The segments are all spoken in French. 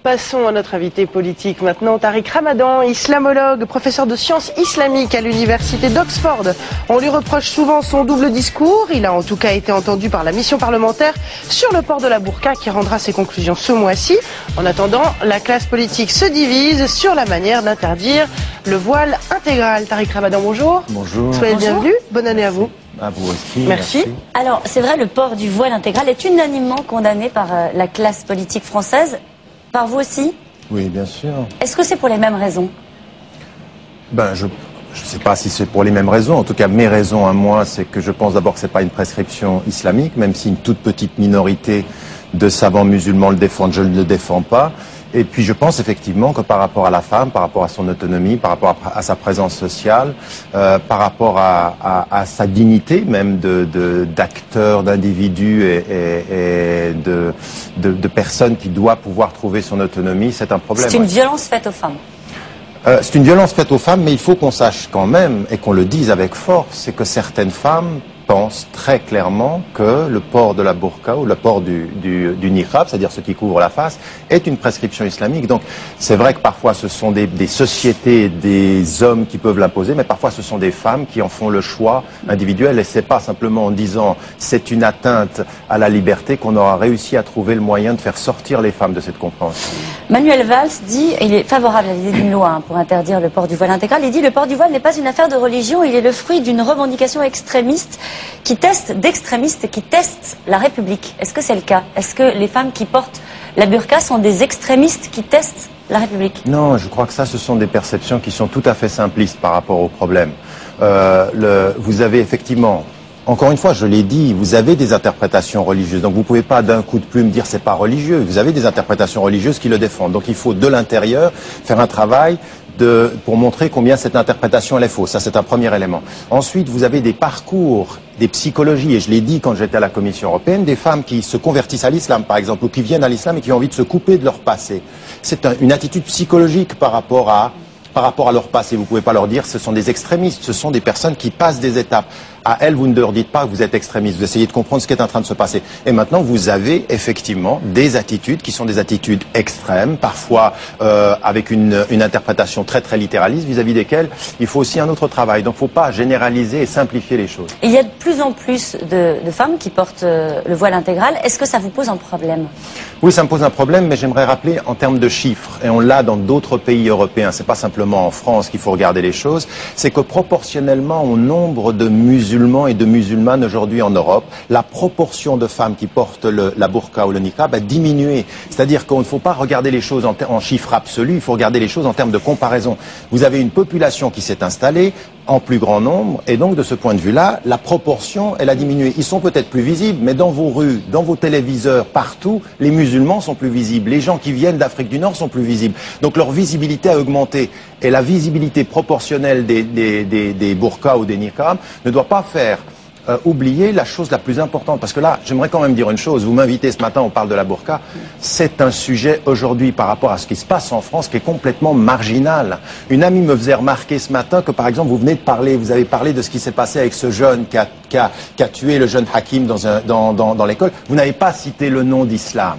Passons à notre invité politique maintenant, Tariq Ramadan, islamologue, professeur de sciences islamiques à l'université d'Oxford. On lui reproche souvent son double discours. Il a en tout cas été entendu par la mission parlementaire sur le port de la burqa qui rendra ses conclusions ce mois-ci. En attendant, la classe politique se divise sur la manière d'interdire le voile intégral. Tariq Ramadan, bonjour. Bonjour. Soyez le bienvenu. Bonne année à vous. À vous aussi. Merci. Alors, c'est vrai, le port du voile intégral est unanimement condamné par la classe politique française. Par vous aussi? Oui, bien sûr. Est-ce que c'est pour les mêmes raisons? Je ne sais pas si c'est pour les mêmes raisons. En tout cas, mes raisons à moi, c'est que je pense d'abord que ce n'est pas une prescription islamique, même si une toute petite minorité de savants musulmans le défendent, je ne le défends pas. Et puis je pense effectivement que par rapport à la femme, par rapport à son autonomie, par rapport à sa présence sociale, par rapport à sa dignité même d'acteur, d'individu et de personne qui doit pouvoir trouver son autonomie, c'est un problème. C'est une violence faite aux femmes. C'est une violence faite aux femmes, mais il faut qu'on sache quand même, et qu'on le dise avec force, c'est que certaines femmes pensent très clairement que le port de la burqa ou le port du niqab, c'est-à-dire ce qui couvre la face, est une prescription islamique. Donc c'est vrai que parfois ce sont des sociétés, des hommes qui peuvent l'imposer, mais parfois ce sont des femmes qui en font le choix individuel. Et c'est pas simplement en disant c'est une atteinte à la liberté qu'on aura réussi à trouver le moyen de faire sortir les femmes de cette compréhension. Manuel Valls dit, il est favorable à l'idée d'une loi pour interdire le port du voile intégral. Il dit le port du voile n'est pas une affaire de religion, il est le fruit d'une revendication extrémiste d'extrémistes qui testent la République. Est-ce que c'est le cas? Est-ce que les femmes qui portent la burqa sont des extrémistes qui testent la République? Non, je crois que ça, ce sont des perceptions qui sont tout à fait simplistes par rapport au problème. Vous avez effectivement, encore une fois, je l'ai dit, vous avez des interprétations religieuses. Donc vous ne pouvez pas d'un coup de plume dire c'est pas religieux. Vous avez des interprétations religieuses qui le défendent. Donc il faut de l'intérieur faire un travail pour montrer combien cette interprétation elle est fausse. Ça, c'est un premier élément. Ensuite, vous avez des parcours, des psychologies, et je l'ai dit quand j'étais à la Commission européenne, des femmes qui se convertissent à l'islam, par exemple, ou qui viennent à l'islam et qui ont envie de se couper de leur passé. C'est une attitude psychologique par rapport à leur passé. Vous ne pouvez pas leur dire ce sont des extrémistes, ce sont des personnes qui passent des étapes. À elles, vous ne leur dites pas que vous êtes extrémiste, vous essayez de comprendre ce qui est en train de se passer. Et maintenant, vous avez effectivement des attitudes qui sont des attitudes extrêmes, parfois avec une interprétation très très littéraliste, vis-à-vis desquelles il faut aussi un autre travail. Donc il ne faut pas généraliser et simplifier les choses. Il y a de plus en plus de femmes qui portent le voile intégral. Est-ce que ça vous pose un problème? Oui, ça me pose un problème, mais j'aimerais rappeler en termes de chiffres, et on l'a dans d'autres pays européens, c'est pas simplement en France qu'il faut regarder les choses, c'est que proportionnellement au nombre de musulmans et de musulmanes aujourd'hui en Europe, la proportion de femmes qui portent la burqa ou le niqab a diminué. C'est-à-dire qu'il ne faut pas regarder les choses en chiffres absolus, il faut regarder les choses en termes de comparaison. Vous avez une population qui s'est installée en plus grand nombre, et donc de ce point de vue-là, la proportion, elle a diminué. Ils sont peut-être plus visibles, mais dans vos rues, dans vos téléviseurs, partout, les musulmans sont plus visibles. Les gens qui viennent d'Afrique du Nord sont plus visibles. Donc leur visibilité a augmenté. Et la visibilité proportionnelle des burqas ou des niqabs ne doit pas faire oublier la chose la plus importante. Parce que là, j'aimerais quand même dire une chose. Vous m'invitez ce matin, on parle de la burqa. C'est un sujet aujourd'hui par rapport à ce qui se passe en France qui est complètement marginal. Une amie me faisait remarquer ce matin que, par exemple, vous avez parlé de ce qui s'est passé avec ce jeune qui a tué le jeune Hakim dans l'école. Vous n'avez pas cité le nom d'islam.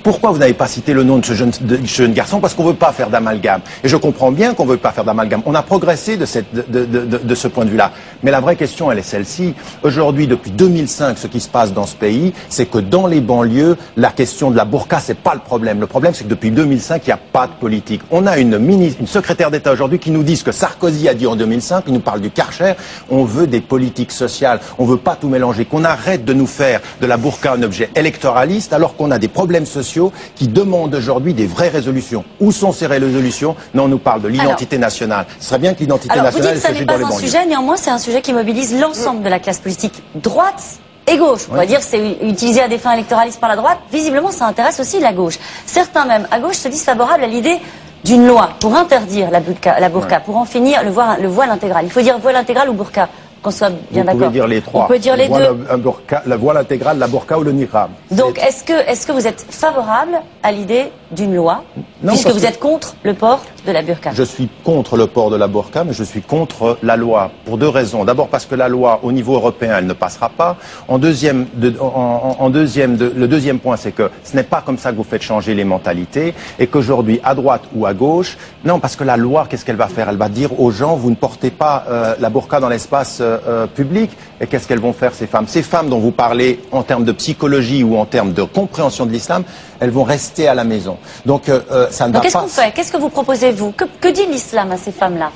Pourquoi vous n'avez pas cité le nom de ce jeune garçon? Parce qu'on ne veut pas faire d'amalgame. Et je comprends bien qu'on ne veut pas faire d'amalgame. On a progressé de ce point de vue-là. Mais la vraie question, elle est celle-ci. Aujourd'hui, depuis 2005, ce qui se passe dans ce pays, c'est que dans les banlieues, la question de la burqa, c'est pas le problème. Le problème, c'est que depuis 2005, il n'y a pas de politique. On a une secrétaire d'État aujourd'hui qui nous dit ce que Sarkozy a dit en 2005. Il nous parle du Karcher. On veut des politiques sociales. On ne veut pas tout mélanger. Qu'on arrête de nous faire de la burqa un objet électoraliste alors qu'on a des problèmes sociaux qui demandent aujourd'hui des vraies résolutions. Où sont ces résolutions? Non, on nous parle de l'identité nationale. Ce serait bien que l'identité nationale se joue dans les banlieues. Vous dites que ce n'est pas un sujet, néanmoins c'est un sujet qui mobilise l'ensemble de la classe politique, droite et gauche. On va dire que c'est utilisé à des fins électoralistes par la droite. Visiblement, ça intéresse aussi la gauche. Certains même à gauche se disent favorables à l'idée d'une loi pour interdire la burqa, pour en finir le voile intégral. Il faut dire voile intégral ou burqa? Qu'on soit bien d'accord. Vous pouvez dire les trois. On peut dire les deux. La voile intégrale, la burqa ou le niqab. Donc, est-ce que vous êtes favorable à l'idée d'une loi, Non, puisque parce vous que- êtes contre le port de la burqa. Je suis contre le port de la burqa, mais je suis contre la loi pour deux raisons. D'abord parce que la loi, au niveau européen, elle ne passera pas. Le deuxième point, c'est que ce n'est pas comme ça que vous faites changer les mentalités et qu'aujourd'hui, à droite ou à gauche, non, parce que la loi, qu'est-ce qu'elle va faire? Elle va dire aux gens, vous ne portez pas la burqa dans l'espace public. Et qu'est-ce qu'elles vont faire, ces femmes? Ces femmes dont vous parlez en termes de psychologie ou en termes de compréhension de l'islam, elles vont rester à la maison. Donc, ça ne va Donc qu'est-ce pas... qu'on fait? Qu'est-ce que vous proposez, vous? Que dit l'islam à ces femmes-là?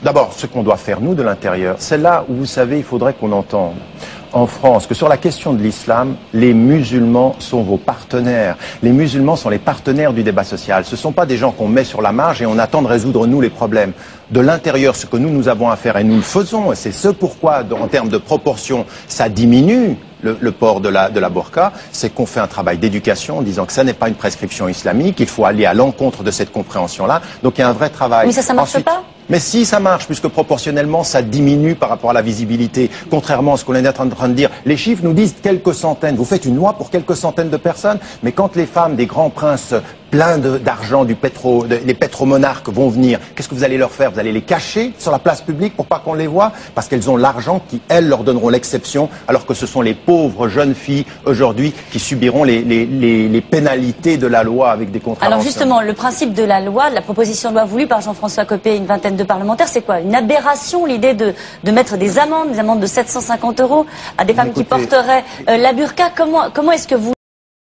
D'abord, ce qu'on doit faire, nous, de l'intérieur, c'est là où, vous savez, il faudrait qu'on entende en France que sur la question de l'islam, les musulmans sont vos partenaires. Les musulmans sont les partenaires du débat social. Ce ne sont pas des gens qu'on met sur la marge et on attend de résoudre, nous, les problèmes. De l'intérieur, ce que nous avons à faire, et nous le faisons, et c'est ce pourquoi, en termes de proportion, ça diminue le port de la burqa, c'est qu'on fait un travail d'éducation en disant que ça n'est pas une prescription islamique, il faut aller à l'encontre de cette compréhension-là. Donc il y a un vrai travail. Mais ça marche Ensuite, pas? Mais si, ça marche, puisque proportionnellement, ça diminue par rapport à la visibilité. Contrairement à ce qu'on est en train de dire, les chiffres nous disent quelques centaines. Vous faites une loi pour quelques centaines de personnes, mais quand les femmes des grands princes pleins d'argent, les pétromonarques vont venir, qu'est-ce que vous allez leur faire? Vous allez les cacher sur la place publique pour pas qu'on les voie? Parce qu'elles ont l'argent qui, elles, leur donneront l'exception, alors que ce sont les pauvres jeunes filles, aujourd'hui, qui subiront les pénalités de la loi avec des contraventions. Alors justement, le principe de la loi, de la proposition de loi voulue par Jean-François Copé et une vingtaine de parlementaires, c'est quoi? Une aberration, l'idée de mettre des amendes de 750 € à des femmes qui Écoutez, porteraient la burqa. Comment est-ce que vous